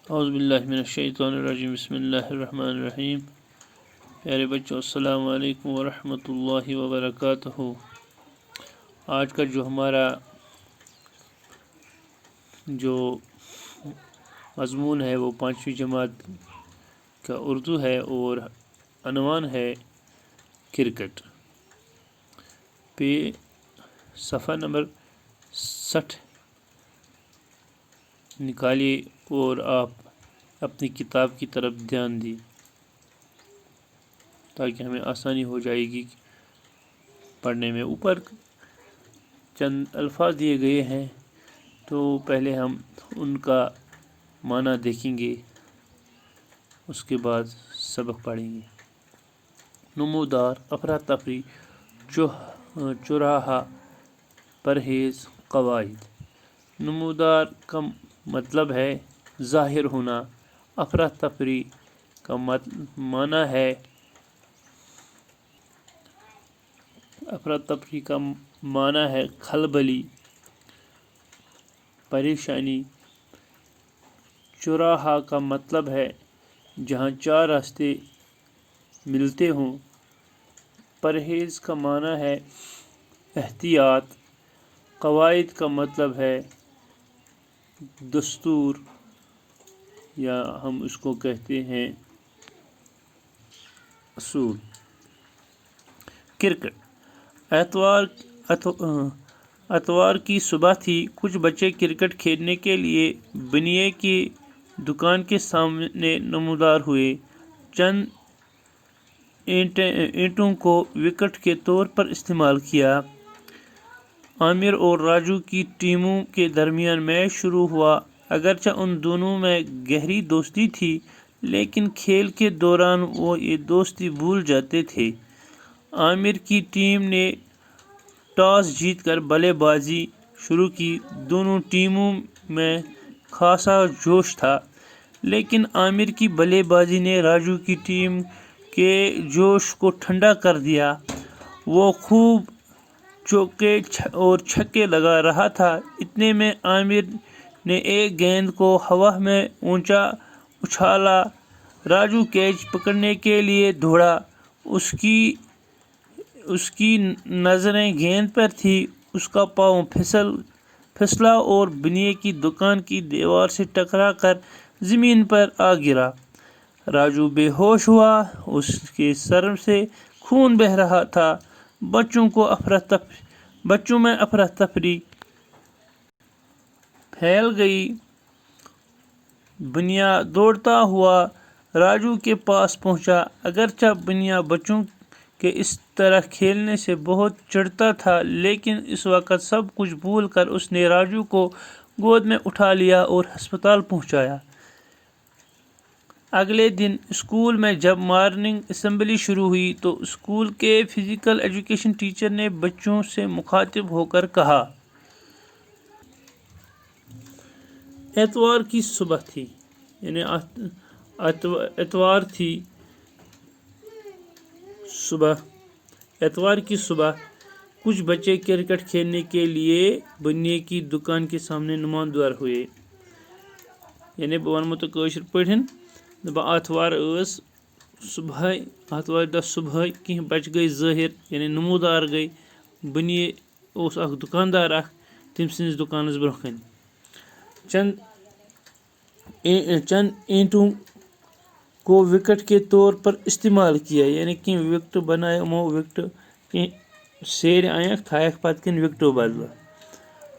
اعوذ باللہ من الشیطان الرجیم بسم اللہ الرحمن الرحیم۔ پیارے بچوں، السلام علیکم ورحمۃ اللہ وبرکاتہ۔ آج کا جو ہمارا مضمون ہے وہ 5ویں جماعت کا اردو ہے اور عنوان ہے کرکٹ۔ پہ صفحہ نمبر 60 نکالیے اور آپ اپنی کتاب کی طرف دھیان دیں تاکہ ہمیں آسانی ہو جائے گی پڑھنے میں۔ اوپر چند الفاظ دیے گئے ہیں تو پہلے ہم ان کا معنی دیکھیں گے، اس کے بعد سبق پڑھیں گے۔ نمودار، افراتفری، چراہا، پرہیز، قواعد۔ نمودار کا مطلب ہے ظاہر ہونا، افراتفری کا معنی ہے کھلبلی، پریشانی۔ چراہا کا مطلب ہے جہاں چار راستے ملتے ہوں۔ پرہیز کا معنی ہے احتیاط۔ قواعد کا مطلب ہے دستور، یا ہم اس کو کہتے ہیں اصول۔ کرکٹ۔ اتوار کی صبح تھی، کچھ بچے کرکٹ کھیلنے کے لیے بنیے کی دکان کے سامنے نمودار ہوئے۔ چند اینٹوں کو وکٹ کے طور پر استعمال کیا۔ عامر اور راجو کی ٹیموں کے درمیان میچ شروع ہوا۔ اگرچہ ان دونوں میں گہری دوستی تھی، لیکن کھیل کے دوران وہ یہ دوستی بھول جاتے تھے۔ عامر کی ٹیم نے ٹاس جیت کر بلے بازی شروع کی۔ دونوں ٹیموں میں خاصا جوش تھا، لیکن عامر کی بلے بازی نے راجو کی ٹیم کے جوش کو ٹھنڈا کر دیا۔ وہ خوب چوکے اور چھکے لگا رہا تھا۔ اتنے میں عامر نے ایک گیند کو ہوا میں اونچا اچھالا۔ راجو کیچ پکڑنے کے لیے دوڑا۔ اس کی نظریں گیند پر تھی۔ اس کا پاؤں پھسلا اور بنیے کی دکان کی دیوار سے ٹکرا کر زمین پر آ گرا۔ راجو بے ہوش ہوا، اس کے سر سے خون بہہ رہا تھا۔ بچوں میں افراتفری پھیل گئی۔ بنیا دوڑتا ہوا راجو کے پاس پہنچا۔ اگرچہ بنیا بچوں کے اس طرح کھیلنے سے بہت چڑھتا تھا، لیکن اس وقت سب کچھ بھول کر اس نے راجو کو گود میں اٹھا لیا اور ہسپتال پہنچایا۔ اگلے دن اسکول میں جب مارننگ اسمبلی شروع ہوئی تو اسکول کے فزیکل ایجوکیشن ٹیچر نے بچوں سے مخاطب ہو کر کہا، اتوار کی صبح تھی، یعنی اتوار کی صبح کچھ بچے کرکٹ کھیلنے کے لیے بنیے کی دکان کے سامنے نمودار ہوئے۔ یعنی بہ ونمو تو کٲشِر پٲٹھۍ آتھوار دۄہ صبحٲے کینٛہہ بچہِ گٔے ظٲہِر، یعنی نمودار گٔے۔ بنیے اوس اکھ دُکاندار اکھ تٔمۍ سٕنٛدِس دُکانَس برونٛہہ کَنہِ۔ چند اینٹوں کو وکٹ کے طور پر استعمال کیا، یعنی کینٛہہ وکٹہٕ بنایہِ یِمو وکٹہٕ، کینٛہہ سیرِ انیکھ تھایکھ پتہٕ کن وکٹو بدلہٕ۔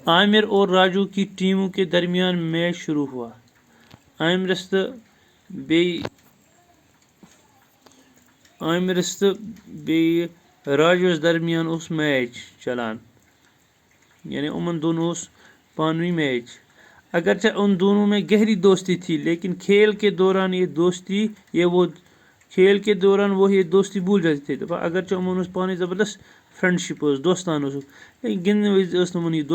عامر اور راجو کی ٹیموں کے درمیان میچ شروع ہوا۔ عامرس تہٕ بیٚیہِ راجوَس درمیان اوس میچ چلان، یعنی یِمن دونوں اوس پانہٕ ؤنۍ میچ۔ اگرچہ ان دونوں میں گہری دوستی تھی، لیکن کھیل کے دوران وہ یہ دوستی بھول جاتے تھے۔ اگرچہ یِمن اوس پانہٕ ؤنۍ زبردست فرینڈشپ ٲس، دوستان اوسُکھ، لیکن گِنٛدنہٕ وِزِ ٲس نہٕ یِمن یہِ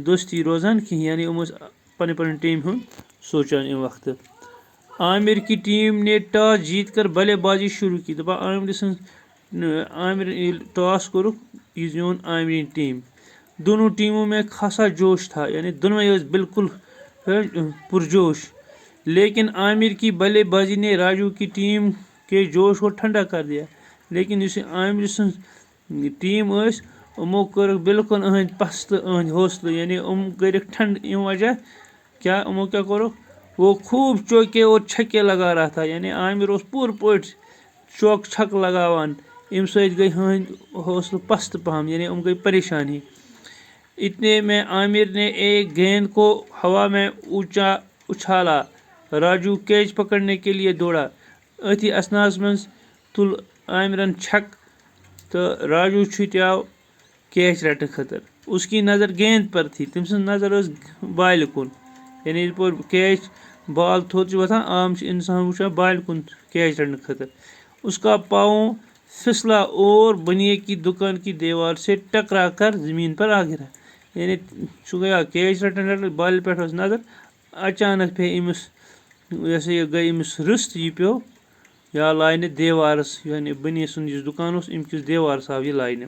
دوستی روزان کِہیٖنۍ، یعنی یِم ٲسۍ پنٕنہِ ٹیمہِ ہُنٛد سونٛچان امہِ وقتہٕ۔ عامر کی ٹیم نے ٹاس جیت کر بلے بازی شروع کی۔ عامر ییٚلہِ ٹاس کوٚرُکھ، یہِ زیوٗن عامرٕنۍ ٹیٖم۔ دونوں ٹیموں میں خاصا جوش تھا، یعنی دۄنوے ٲسۍ بالکل پرجوش۔ لیکن عامر کی بلے بازی نے راجو کی ٹیم کے جوش کو ٹھنڈا کر دیا. لیکن اس عامر سن ٹیم اس امو کر بالکل اہند پست اہند حوصلہ یعنی کرک ٹھنڈ ام وجہ کیا امو کیا کرو وہ خوب چوکے اور چھکے لگا رہا تھا. یعنی عامر اس پور پٹ چوک چھک لگاوان ام سۭتۍ گئی ہند حوصلہ پست پہم یعنی گئی پریشان ہی. اتنے میں عامر نے ایک گیند کو ہوا میں اونچا اچھالا. راجو کیچ پکڑنے کے لیے دوڑا. اتھی اسناس منز تل عامرن چھک تو راجو چھٹیاو کیچ رٹنے خاطر. اس کی نظر گیند پر تھی. تم سن نظر اس بالہِ کن یعنی پور کیچ بال تھوت وتھان عام انسان وچھان بالہِ کن کیچ رٹنے خاطر. اس کا پاؤں پھسلا اور بنیے کی دکان کی دیوار سے ٹکرا کر زمین پر آ گرا. یعنی سہ گیا کیچ رٹن بالہِ پہ نظر اچانک پہ امس یہ گئی امس رست یہ پیو یا لائنہ دیوارس یعنی بنی سن اس دکان اس ام کس دیوارس آو یہ لائنہ.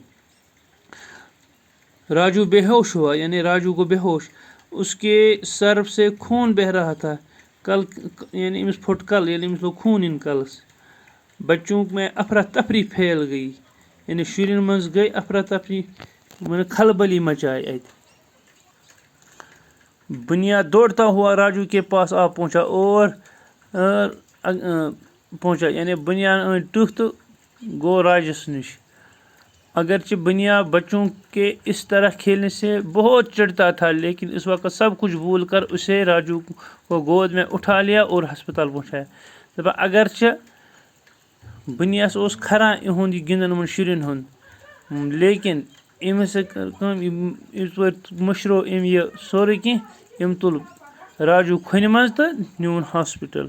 راجو بے ہوش ہوا یعنی راجو کو بے ہوش. اس کے سر سے خون بہ رہا تھا. کل یعنی امس پھٹ کل یعنی امس لوگ خون ان کلس. بچوں میں افراتفری پھیل گئی یعنی شرین منز گئی افراتفری کھلبلی مچائے ات. بنیا دوڑتا ہوا راجو کے پاس آ پہنچا اور پہنچا یعنی بنیا ٹھ تو گو راجس نش. اگرچہ بنیا بچوں کے اس طرح کھیلنے سے بہت چڑھتا تھا لیکن اس وقت سب کچھ بھول کر اسے راجو کو گود میں اٹھا لیا اور ہسپتال پہنچایا. اگرچہ بنیاس اوس کھران اہند یہ گندن من شرین ہند لیکن ام ہسا کر مشرو ام یہ سورے کی ام تل راجو کھنہ مز تو نیون ہاسپٹل.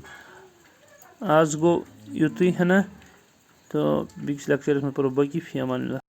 آز گو یُتُے ہنا تو بیٚکِس لیکچرس منٛز پرو باقی. فی امان اللہ.